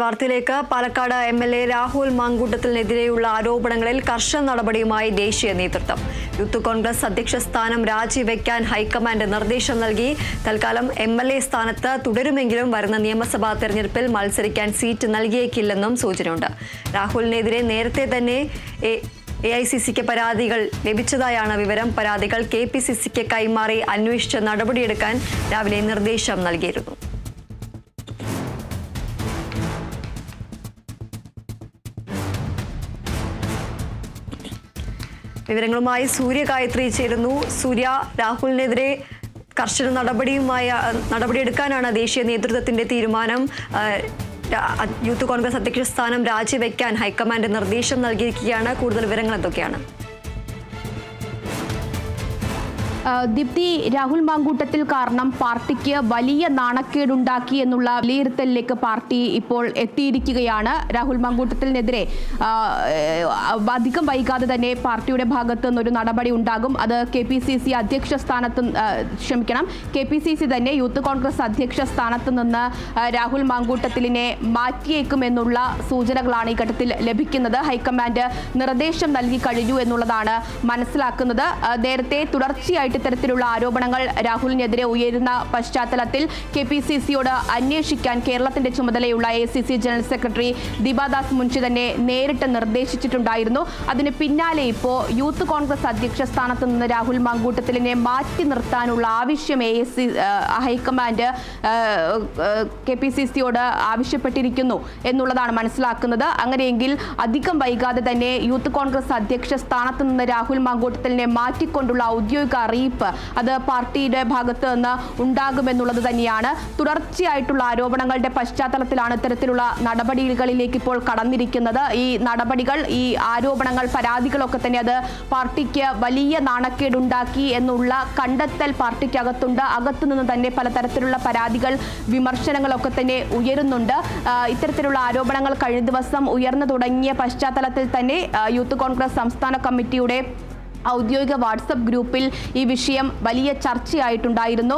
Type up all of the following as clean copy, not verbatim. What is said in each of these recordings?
വാർത്തയിലേക്ക്. പാലക്കാട് എംഎൽഎ രാഹുൽ മാങ്കൂട്ടത്തിനെതിരെയുള്ള ആരോപണങ്ങളിൽ കർശന നടപടിയുമായി ദേശീയ നേതൃത്വം. യൂത്ത് കോൺഗ്രസ് അധ്യക്ഷ സ്ഥാനം രാജിവെക്കാൻ ഹൈക്കമാൻഡ് നിർദ്ദേശം നൽകി. തൽക്കാലം എംഎൽഎ സ്ഥാനത്ത് തുടരുമെങ്കിലും വരുന്ന നിയമസഭാ തെരഞ്ഞെടുപ്പിൽ മത്സരിക്കാൻ സീറ്റ് നൽകിയേക്കില്ലെന്നും സൂചനയുണ്ട്. രാഹുലിനെതിരെ നേരത്തെ തന്നെ എഐസിസിക്ക് പരാതികൾ ലഭിച്ചതായാണ് വിവരം. പരാതികൾ കെപിസിസിക്ക് കൈമാറി അന്വേഷിച്ച് നടപടിയെടുക്കാൻ രാവിലെ നിർദ്ദേശം നൽകിയിരുന്നു. വിവരങ്ങളുമായി സൂര്യ ഗായത്രി ചേരുന്നു. സൂര്യ, രാഹുലിനെതിരെ കർശന നടപടിയെടുക്കാനാണ് ദേശീയ നേതൃത്വത്തിന്റെ തീരുമാനം. യൂത്ത് കോൺഗ്രസ് അധ്യക്ഷ സ്ഥാനം രാജിവെക്കാൻ ഹൈക്കമാൻഡ് നിർദ്ദേശം നൽകിയിരിക്കുകയാണ്. കൂടുതൽ വിവരങ്ങൾ എന്തൊക്കെയാണ്? ദീപ്തി, രാഹുൽ മാങ്കൂട്ടത്തിൽ കാരണം പാർട്ടിക്ക് വലിയ നാണക്കേടുണ്ടാക്കി എന്നുള്ള വിലയിരുത്തലിലേക്ക് പാർട്ടി ഇപ്പോൾ എത്തിയിരിക്കുകയാണ്. രാഹുൽ മാങ്കൂട്ടത്തിനെതിരെ അധികം വൈകാതെ തന്നെ പാർട്ടിയുടെ ഭാഗത്തു നിന്നൊരു നടപടി ഉണ്ടാകും. അത് KPCC അധ്യക്ഷ സ്ഥാനത്ത് KPCC തന്നെ യൂത്ത് കോൺഗ്രസ് അധ്യക്ഷ സ്ഥാനത്ത് നിന്ന് രാഹുൽ മാങ്കൂട്ടത്തിലിനെ മാറ്റിയേക്കുമെന്നുള്ള സൂചനകളാണ് ഈ ഘട്ടത്തിൽ ലഭിക്കുന്നത്. ഹൈക്കമാൻഡ് നിർദ്ദേശം നൽകി കഴിഞ്ഞു എന്നുള്ളതാണ് മനസ്സിലാക്കുന്നത്. നേരത്തെ തുടർച്ചയായിട്ട് ഇത്തരത്തിലുള്ള ആരോപണങ്ങൾ രാഹുലിനെതിരെ ഉയരുന്ന പശ്ചാത്തലത്തിൽ KPCCയോട് അന്വേഷിക്കാൻ കേരളത്തിന്റെ ചുമതലയുള്ള AICC general secretary Deepa Das Munshi തന്നെ നേരിട്ട് നിർദ്ദേശിച്ചിട്ടുണ്ടായിരുന്നു. അതിന് പിന്നാലെ ഇപ്പോൾ യൂത്ത് കോൺഗ്രസ് അധ്യക്ഷ സ്ഥാനത്ത് നിന്ന് രാഹുൽ മാങ്കൂട്ടത്തിലിനെ മാറ്റി നിർത്താനുള്ള ആവശ്യം ഹൈക്കമാൻഡ് KPCCയോട് ആവശ്യപ്പെട്ടിരിക്കുന്നു എന്നുള്ളതാണ് മനസ്സിലാക്കുന്നത്. അങ്ങനെയെങ്കിൽ അധികം വൈകാതെ തന്നെ യൂത്ത് കോൺഗ്രസ് അധ്യക്ഷ സ്ഥാനത്ത് നിന്ന് രാഹുൽ മാങ്കൂട്ടത്തിലിനെ മാറ്റിക്കൊണ്ടുള്ള ഔദ്യോഗിക അറിയിപ്പ് അത് പാർട്ടിയുടെ ഭാഗത്ത് നിന്ന് ഉണ്ടാകുമെന്നുള്ളത് തന്നെയാണ്. തുടർച്ചയായിട്ടുള്ള ആരോപണങ്ങളുടെ പശ്ചാത്തലത്തിലാണ് ഇത്തരത്തിലുള്ള നടപടികളിലേക്ക് ഇപ്പോൾ കടന്നിരിക്കുന്നത്. ഈ നടപടികൾ, ഈ ആരോപണങ്ങൾ, പരാതികളൊക്കെ തന്നെ അത് പാർട്ടിക്ക് വലിയ നാണക്കേടുണ്ടാക്കി എന്നുള്ള കണ്ടെത്തൽ പാർട്ടിക്കകത്തുണ്ട്. അകത്തുനിന്ന് തന്നെ പലതരത്തിലുള്ള പരാതികൾ, വിമർശനങ്ങളൊക്കെ തന്നെ ഉയരുന്നുണ്ട്. ഇത്തരത്തിലുള്ള ആരോപണങ്ങൾ കഴിഞ്ഞ ദിവസം ഉയർന്നു തുടങ്ങിയ പശ്ചാത്തലത്തിൽ തന്നെ യൂത്ത് കോൺഗ്രസ് സംസ്ഥാന കമ്മിറ്റിയുടെ ഔദ്യോഗിക വാട്സപ്പ് ഗ്രൂപ്പിൽ ഈ വിഷയം വലിയ ചർച്ചയായിട്ടുണ്ടായിരുന്നു.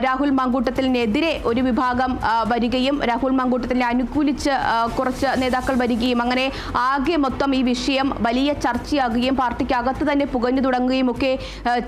രാഹുൽ മാങ്കൂട്ടത്തിനെതിരെ ഒരു വിഭാഗം വരികയും രാഹുൽ മാങ്കൂട്ടത്തിനെ അനുകൂലിച്ച് കുറച്ച് നേതാക്കൾ വരികയും അങ്ങനെ ആകെ മൊത്തം ഈ വിഷയം വലിയ ചർച്ചയാകുകയും പാർട്ടിക്കകത്ത് തന്നെ പുകഞ്ഞു തുടങ്ങുകയും ഒക്കെ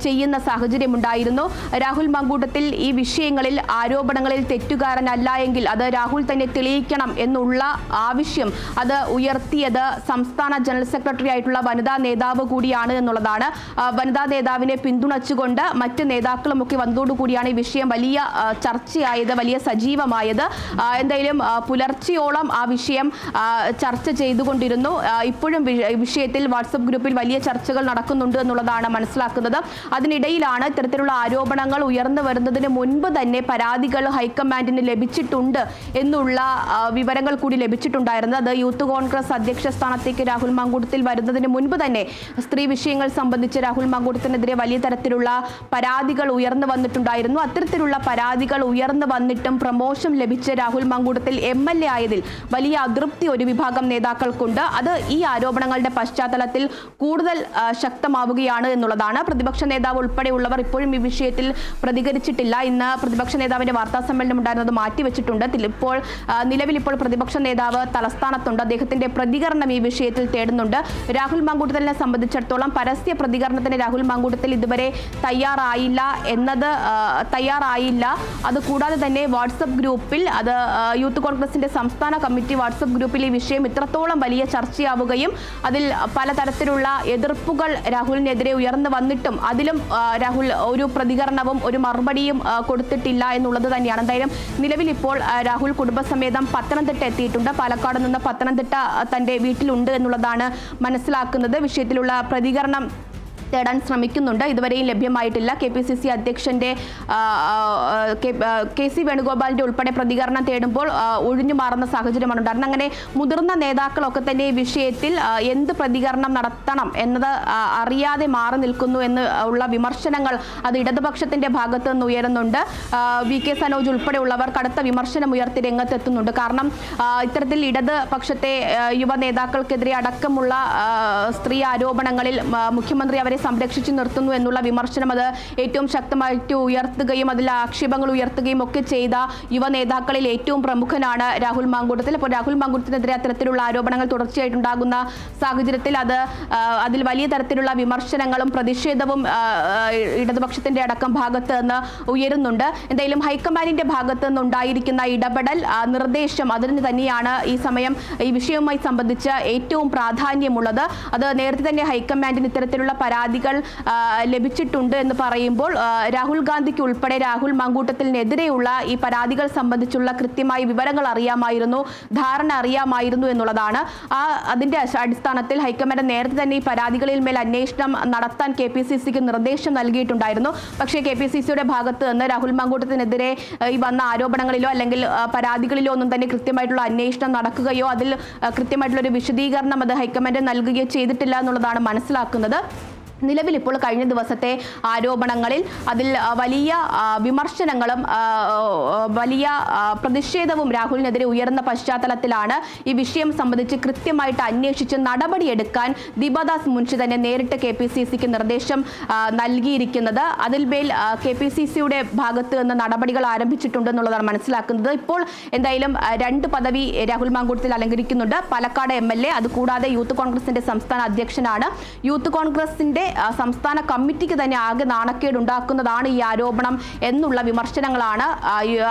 ചെയ്യുന്ന സാഹചര്യമുണ്ടായിരുന്നു. രാഹുൽ മാങ്കൂട്ടത്തിൽ ഈ വിഷയങ്ങളിൽ, ആരോപണങ്ങളിൽ തെറ്റുകാരനല്ല എങ്കിൽ അത് രാഹുൽ തന്നെ തെളിയിക്കണം എന്നുള്ള ആവശ്യം അത് ഉയർത്തിയത് സംസ്ഥാന ജനറൽ സെക്രട്ടറി ആയിട്ടുള്ള വനിതാ നേതാവ് കൂടിയാണ് എന്നുള്ളതാണ്. വനിതാ നേതാവിനെ പിന്തുണച്ചുകൊണ്ട് മറ്റ് നേതാക്കളുമൊക്കെ വന്നതോടുകൂടിയാണ് ഈ വിഷയം വലിയ ചർച്ചയായത്, വലിയ സജീവമായത്. എന്തായാലും പുലർച്ചെയോളം ആ വിഷയം ചർച്ച ചെയ്തുകൊണ്ടിരുന്നു. ഇപ്പോഴും വിഷയത്തിൽ വാട്സപ്പ് ഗ്രൂപ്പിൽ വലിയ ചർച്ചകൾ നടക്കുന്നുണ്ട് എന്നുള്ളതാണ് മനസ്സിലാക്കുന്നത്. അതിനിടയിലാണ് ഇത്തരത്തിലുള്ള ആരോപണങ്ങൾ ഉയർന്നു വരുന്നതിന് മുൻപ് തന്നെ പരാതികൾ ഹൈക്കമാൻഡിന് ലഭിച്ചിട്ടുണ്ട് എന്നുള്ള വിവരങ്ങൾ കൂടി ലഭിച്ചിട്ടുണ്ടായിരുന്നത്. അത് യൂത്ത് കോൺഗ്രസ് അധ്യക്ഷ സ്ഥാനത്തേക്ക് രാഹുൽ മാങ്കൂട്ടത്തിൽ വരുന്നതിന് മുൻപ് തന്നെ സ്ത്രീ വിഷയങ്ങൾ സംബന്ധിച്ച് രാഹുൽ മാങ്കൂട്ടത്തിനെതിരെ വലിയ തരത്തിലുള്ള പരാതികൾ ഉയർന്നു വന്നിട്ടുണ്ടായിരുന്നു. അത്തരത്തിലുള്ള പരാതികൾ ഉയർന്നു വന്നിട്ടും പ്രമോഷൻ ലഭിച്ച രാഹുൽ മാങ്കൂട്ടത്തിൽ MLA ആയതിൽ വലിയ അതൃപ്തി ഒരു വിഭാഗം നേതാക്കൾക്കുണ്ട്. അത് ഈ ആരോപണങ്ങളുടെ പശ്ചാത്തലത്തിൽ കൂടുതൽ ശക്തമാവുകയാണ് എന്നുള്ളതാണ്. പ്രതിപക്ഷ നേതാവ് ഉൾപ്പെടെയുള്ളവർ ഇപ്പോഴും ഈ വിഷയത്തിൽ പ്രതികരിച്ചിട്ടില്ല. ഇന്ന് പ്രതിപക്ഷ നേതാവിന്റെ വാർത്താ സമ്മേളനം ഉണ്ടായിരുന്നത് മാറ്റിവെച്ചിട്ടുണ്ട്. നിലവിൽ ഇപ്പോൾ പ്രതിപക്ഷ നേതാവ് തലസ്ഥാനത്തുണ്ട്. അദ്ദേഹത്തിന്റെ പ്രതികരണം ഈ വിഷയത്തിൽ തേടുന്നുണ്ട്. രാഹുൽ മാങ്കൂട്ടത്തിനെ സംബന്ധിച്ചിടത്തോളം പരസ്യ പ്രതികരണത്തിന് രാഹുൽ മാങ്കൂട്ടത്തിൽ ഇതുവരെ തയ്യാറായില്ല. അതുകൂടാതെ തന്നെ വാട്സപ്പ് ഗ്രൂപ്പിൽ, അത് യൂത്ത് കോൺഗ്രസിന്റെ സംസ്ഥാന കമ്മിറ്റി വാട്സപ്പ് ഗ്രൂപ്പിൽ ഈ വിഷയം ഇത്രത്തോളം വലിയ ചർച്ചയാവുകയും അതിൽ പലതരത്തിലുള്ള എതിർപ്പുകൾ രാഹുലിനെതിരെ ഉയർന്നു വന്നിട്ടും അതിലും രാഹുൽ ഒരു പ്രതികരണവും ഒരു മറുപടിയും കൊടുത്തിട്ടില്ല എന്നുള്ളത് തന്നെയാണ്. എന്തായാലും നിലവിൽ ഇപ്പോൾ രാഹുൽ കുടുംബസമേതം പത്തനംതിട്ട എത്തിയിട്ടുണ്ട്. പാലക്കാട് നിന്ന് പത്തനംതിട്ട തന്റെ വീട്ടിലുണ്ട് എന്നുള്ളതാണ് മനസ്സിലാക്കുന്നത്. വിഷയത്തിലുള്ള പ്രതികരണം തേടാൻ ശ്രമിക്കുന്നുണ്ട്. ഇതുവരെയും ലഭ്യമായിട്ടില്ല. KPCC അധ്യക്ഷന്റെ KC വേണുഗോപാലിന്റെ ഉൾപ്പെടെ പ്രതികരണം തേടുമ്പോൾ ഒഴിഞ്ഞു മാറുന്ന സാഹചര്യമാണ് ഉണ്ടായിരുന്നത്. അങ്ങനെ മുതിർന്ന നേതാക്കളൊക്കെ തന്നെ ഈ വിഷയത്തിൽ എന്ത് പ്രതികരണം നടത്തണം എന്നത് അറിയാതെ മാറി നിൽക്കുന്നു എന്ന് ഉള്ള വിമർശനങ്ങൾ അത് ഇടതുപക്ഷത്തിന്റെ ഭാഗത്ത് നിന്ന് ഉയരുന്നുണ്ട്. VK സനോജ് ഉൾപ്പെടെയുള്ളവർ കടുത്ത വിമർശനം ഉയർത്തി രംഗത്തെത്തുന്നുണ്ട്. കാരണം ഇത്തരത്തിൽ ഇടതുപക്ഷത്തെ യുവ നേതാക്കൾക്കെതിരെ അടക്കമുള്ള സ്ത്രീ ആരോപണങ്ങളിൽ മുഖ്യമന്ത്രി അവരെ അവരെ സംരക്ഷിച്ചു നിർത്തുന്നു എന്നുള്ള വിമർശനം അത് ഏറ്റവും ശക്തമായിട്ട് ഉയർത്തുകയും അതിൽ ആക്ഷേപങ്ങൾ ഉയർത്തുകയും ഒക്കെ ചെയ്ത യുവ നേതാക്കളിൽ ഏറ്റവും പ്രമുഖനാണ് രാഹുൽ മാങ്കൂട്ടത്തിൽ. അപ്പോൾ രാഹുൽ മാങ്കൂട്ടത്തിനെതിരെ അത്തരത്തിലുള്ള ആരോപണങ്ങൾ തുടർച്ചയായിട്ടുണ്ടാകുന്ന സാഹചര്യത്തിൽ അതിൽ വലിയ തരത്തിലുള്ള വിമർശനങ്ങളും പ്രതിഷേധവും ഇടതുപക്ഷത്തിന്റെ അടക്കം ഭാഗത്ത് നിന്ന് ഉയരുന്നുണ്ട്. എന്തായാലും ഹൈക്കമാൻഡിന്റെ ഭാഗത്ത് നിന്നുണ്ടായിരിക്കുന്ന ഇടപെടൽ നിർദ്ദേശം അതിന് തന്നെയാണ് ഈ സമയം ഈ വിഷയവുമായി സംബന്ധിച്ച് ഏറ്റവും പ്രാധാന്യമുള്ളത്. അത് നേരത്തെ തന്നെ ഹൈക്കമാൻഡിന് ഇത്തരത്തിലുള്ള പരാതികൾ ലഭിച്ചിട്ടുണ്ട് എന്ന് പറയുമ്പോൾ രാഹുൽ ഗാന്ധിക്ക് ഉൾപ്പെടെ രാഹുൽ മാങ്കൂട്ടത്തിനെതിരെയുള്ള ഈ പരാതികൾ സംബന്ധിച്ചുള്ള കൃത്യമായ വിവരങ്ങൾ അറിയാമായിരുന്നു, ധാരണ അറിയാമായിരുന്നു എന്നുള്ളതാണ്. അതിന്റെ അടിസ്ഥാനത്തിൽ ഹൈക്കമാൻഡ് നേരത്തെ തന്നെ ഈ പരാതികളിൽ മേൽ അന്വേഷണം നടത്താൻ KPCCക്ക് നിർദ്ദേശം നൽകിയിട്ടുണ്ടായിരുന്നു. പക്ഷേ KPCCയുടെ ഭാഗത്ത് നിന്ന് രാഹുൽ മാങ്കൂട്ടത്തിനെതിരെ ഈ വന്ന ആരോപണങ്ങളിലോ അല്ലെങ്കിൽ പരാതികളിലോ ഒന്നും തന്നെ കൃത്യമായിട്ടുള്ള അന്വേഷണം നടക്കുകയോ അതിൽ കൃത്യമായിട്ടുള്ള ഒരു വിശദീകരണം അത് ഹൈക്കമാൻഡ് നൽകുകയോ ചെയ്തിട്ടില്ല എന്നുള്ളതാണ് മനസ്സിലാക്കുന്നത്. നിലവിൽ ഇപ്പോൾ കഴിഞ്ഞ ദിവസത്തെ ആരോപണങ്ങളിൽ അതിൽ വലിയ വിമർശനങ്ങളും വലിയ പ്രതിഷേധവും രാഹുലിനെതിരെ ഉയർന്ന പശ്ചാത്തലത്തിലാണ് ഈ വിഷയം സംബന്ധിച്ച് കൃത്യമായിട്ട് അന്വേഷിച്ച് നടപടിയെടുക്കാൻ ദീപദാസ് മുൻഷി തന്നെ നേരിട്ട് KPCCക്ക് നിർദ്ദേശം നൽകിയിരിക്കുന്നത്. അതിൽമേൽ KPCCയുടെ ഭാഗത്ത് നിന്ന് നടപടികൾ ആരംഭിച്ചിട്ടുണ്ടെന്നുള്ളതാണ് മനസ്സിലാക്കുന്നത്. ഇപ്പോൾ എന്തായാലും 2 പദവി രാഹുൽ മാങ്കൂട്ടത്തിൽ അലങ്കരിക്കുന്നുണ്ട്. പാലക്കാട് MLA, അതുകൂടാതെ യൂത്ത് കോൺഗ്രസിന്റെ സംസ്ഥാന അധ്യക്ഷനാണ്. യൂത്ത് കോൺഗ്രസിന്റെ സംസ്ഥാന കമ്മിറ്റിക്ക് തന്നെ ആകെ നാണക്കേടുണ്ടാക്കുന്നതാണ് ഈ ആരോപണം എന്നുള്ള വിമർശനങ്ങളാണ്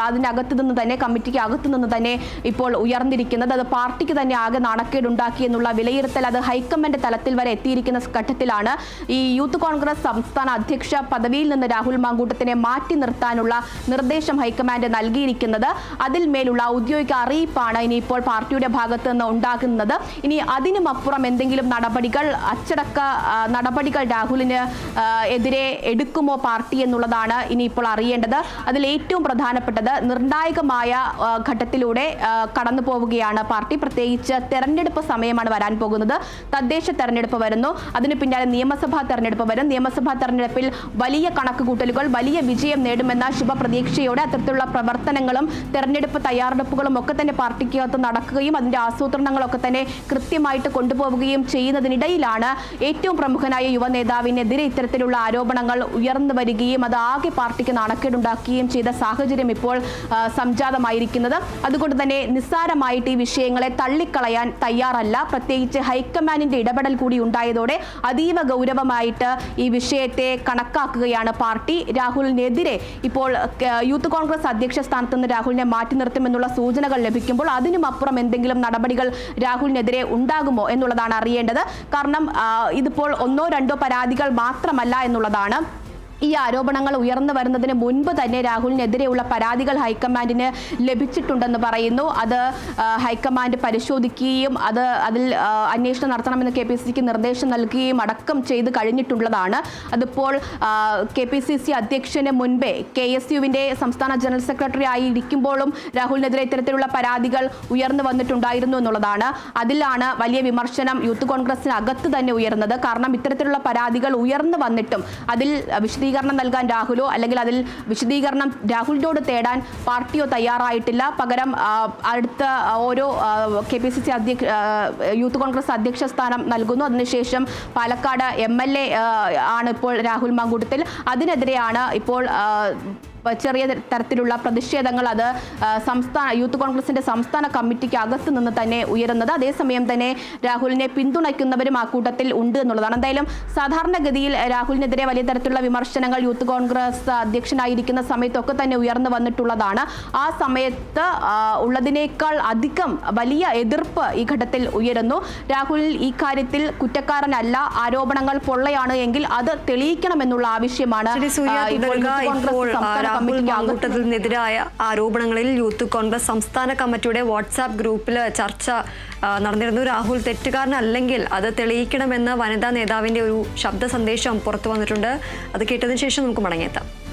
അതിനകത്ത് നിന്ന് തന്നെ കമ്മിറ്റിക്ക് അകത്തു നിന്ന് തന്നെ ഇപ്പോൾ ഉയർന്നിരിക്കുന്നത്. അത് പാർട്ടിക്ക് തന്നെ ആകെ നാണക്കേടുണ്ടാക്കി എന്നുള്ള വിലയിരുത്തൽ അത് ഹൈക്കമാൻഡ് തലത്തിൽ വരെ എത്തിയിരിക്കുന്ന ഘട്ടത്തിലാണ് ഈ യൂത്ത് കോൺഗ്രസ് സംസ്ഥാന അധ്യക്ഷ പദവിയിൽ നിന്ന് രാഹുൽ മാങ്കൂട്ടത്തിനെ മാറ്റി നിർത്താനുള്ള നിർദ്ദേശം ഹൈക്കമാൻഡ് നൽകിയിരിക്കുന്നത്. അതിൽ മേലുള്ള ഔദ്യോഗിക അറിയിപ്പാണ് ഇനിയിപ്പോൾ പാർട്ടിയുടെ ഭാഗത്ത് നിന്ന് ഉണ്ടാകുന്നത്. ഇനി അതിനുമപ്പുറം എന്തെങ്കിലും നടപടികൾ അച്ചടക്ക നടപടികൾ രാഹുലിന് എതിരെ എടുക്കുമോ പാർട്ടി എന്നുള്ളതാണ് ഇനിയിപ്പോൾ അറിയേണ്ടത്. അതിൽ ഏറ്റവും പ്രധാനപ്പെട്ടത് നിർണായകമായ ഘട്ടത്തിലൂടെ കടന്നു പോവുകയാണ് പാർട്ടി. പ്രത്യേകിച്ച് തെരഞ്ഞെടുപ്പ് സമയമാണ് വരാൻ പോകുന്നത്. തദ്ദേശ തെരഞ്ഞെടുപ്പ് വരുന്നു, അതിന് പിന്നാലെ നിയമസഭാ തെരഞ്ഞെടുപ്പ് വരും. നിയമസഭാ തെരഞ്ഞെടുപ്പിൽ വലിയ കണക്കുകൂട്ടലുകൾ, വലിയ വിജയം നേടുമെന്ന ശുഭപ്രതീക്ഷയോടെ അത്തരത്തിലുള്ള പ്രവർത്തനങ്ങളും തെരഞ്ഞെടുപ്പ് തയ്യാറെടുപ്പുകളും ഒക്കെ തന്നെ പാർട്ടിക്കകത്ത് നടക്കുകയും അതിന്റെ ആസൂത്രണങ്ങളൊക്കെ തന്നെ കൃത്യമായിട്ട് കൊണ്ടുപോവുകയും ചെയ്യുന്നതിനിടയിലാണ് ഏറ്റവും പ്രമുഖനായ യുവ നേതാവിനെതിരെ ഇത്തരത്തിലുള്ള ആരോപണങ്ങൾ ഉയർന്നു വരികയും അത് ആകെ പാർട്ടിക്ക് നാണക്കേടുണ്ടാക്കുകയും ചെയ്ത സാഹചര്യം ഇപ്പോൾ സംജാതമായിരിക്കുന്നത്. അതുകൊണ്ട് തന്നെ നിസ്സാരമായിട്ട് ഈ വിഷയങ്ങളെ തള്ളിക്കളയാൻ തയ്യാറല്ല. പ്രത്യേകിച്ച് ഹൈക്കമാൻഡിന്റെ ഇടപെടൽ കൂടി ഉണ്ടായതോടെ അതീവ ഗൗരവമായിട്ട് ഈ വിഷയത്തെ കണക്കാക്കുകയാണ് പാർട്ടി. രാഹുലിനെതിരെ ഇപ്പോൾ യൂത്ത് കോൺഗ്രസ് അധ്യക്ഷ സ്ഥാനത്ത് നിന്ന് രാഹുലിനെ മാറ്റി നിർത്തുമെന്നുള്ള സൂചനകൾ ലഭിക്കുമ്പോൾ അതിനുമപ്പുറം എന്തെങ്കിലും നടപടികൾ രാഹുലിനെതിരെ ഉണ്ടാകുമോ എന്നുള്ളതാണ് അറിയേണ്ടത്. കാരണം ഇതിപ്പോൾ 1-2 പരാതികൾ മാത്രമല്ല എന്നുള്ളതാണ്. ഈ ആരോപണങ്ങൾ ഉയർന്നു വരുന്നതിന് മുൻപ് തന്നെ രാഹുലിനെതിരെയുള്ള പരാതികൾ ഹൈക്കമാൻഡിന് ലഭിച്ചിട്ടുണ്ടെന്ന് പറയുന്നു. അത് ഹൈക്കമാൻഡ് പരിശോധിക്കുകയും അതിൽ അന്വേഷണം നടത്തണമെന്ന് KPCCക്ക് നിർദ്ദേശം നൽകുകയും അടക്കം ചെയ്ത് കഴിഞ്ഞിട്ടുള്ളതാണ്. അതിപ്പോൾ KPCC അധ്യക്ഷന് മുൻപേ KSUവിന്റെ സംസ്ഥാന ജനറൽ സെക്രട്ടറി ആയി ഇരിക്കുമ്പോഴും രാഹുലിനെതിരെ ഇത്തരത്തിലുള്ള പരാതികൾ ഉയർന്നു വന്നിട്ടുണ്ടായിരുന്നു എന്നുള്ളതാണ്. അതിലാണ് വലിയ വിമർശനം യൂത്ത് കോൺഗ്രസിന് അകത്ത് തന്നെ ഉയർന്നത്. കാരണം ഇത്തരത്തിലുള്ള പരാതികൾ ഉയർന്നു വന്നിട്ടും അതിൽ വിശദീകരണം നൽകാൻ രാഹുലോ അല്ലെങ്കിൽ അതിൽ വിശദീകരണം രാഹുലിനോട് തേടാൻ പാർട്ടിയോ തയ്യാറായിട്ടില്ല. പകരം അടുത്ത ഓരോ KPCC യൂത്ത് കോൺഗ്രസ് അധ്യക്ഷ സ്ഥാനം നൽകുന്നു. അതിനുശേഷം പാലക്കാട് MLA ആണ് ഇപ്പോൾ രാഹുൽ മാങ്കൂട്ടത്തിൽ. അതിനെതിരെയാണ് ഇപ്പോൾ ചെറിയ തരത്തിലുള്ള പ്രതിഷേധങ്ങൾ അത് യൂത്ത് കോൺഗ്രസിന്റെ സംസ്ഥാന കമ്മിറ്റിക്ക് അകത്ത് നിന്ന് തന്നെ ഉയരുന്നത്. അതേസമയം തന്നെ രാഹുലിനെ പിന്തുണയ്ക്കുന്നവരും ആ കൂട്ടത്തിൽ ഉണ്ട് എന്നുള്ളതാണ്. എന്തായാലും സാധാരണഗതിയിൽ രാഹുലിനെതിരെ വലിയ തരത്തിലുള്ള വിമർശനങ്ങൾ യൂത്ത് കോൺഗ്രസ് അധ്യക്ഷനായിരിക്കുന്ന സമയത്തൊക്കെ തന്നെ ഉയർന്നു വന്നിട്ടുള്ളതാണ്. ആ സമയത്ത് ഉള്ളതിനേക്കാൾ അധികം വലിയ എതിർപ്പ് ഈ ഘട്ടത്തിൽ ഉയരുന്നു. രാഹുൽ ഈ കാര്യത്തിൽ കുറ്റക്കാരനല്ല, ആരോപണങ്ങൾ പൊള്ളയാണ് എങ്കിൽ അത് തെളിയിക്കണമെന്നുള്ള ആവശ്യമാണ് രാഹുൽ മാങ്കൂട്ടത്തിനെതിരായ ആരോപണങ്ങളിൽ യൂത്ത് കോൺഗ്രസ് സംസ്ഥാന കമ്മിറ്റിയുടെ വാട്സാപ്പ് ഗ്രൂപ്പിൽ ചർച്ച നടന്നിരുന്നു. രാഹുൽ തെറ്റുകാരനല്ലെങ്കിൽ അത് തെളിയിക്കണമെന്ന് വനിതാ നേതാവിന്റെ ഒരു ശബ്ദ സന്ദേശം പുറത്തു വന്നിട്ടുണ്ട്. അത് കേട്ടതിന് ശേഷം നമുക്ക് മടങ്ങിയെത്താം.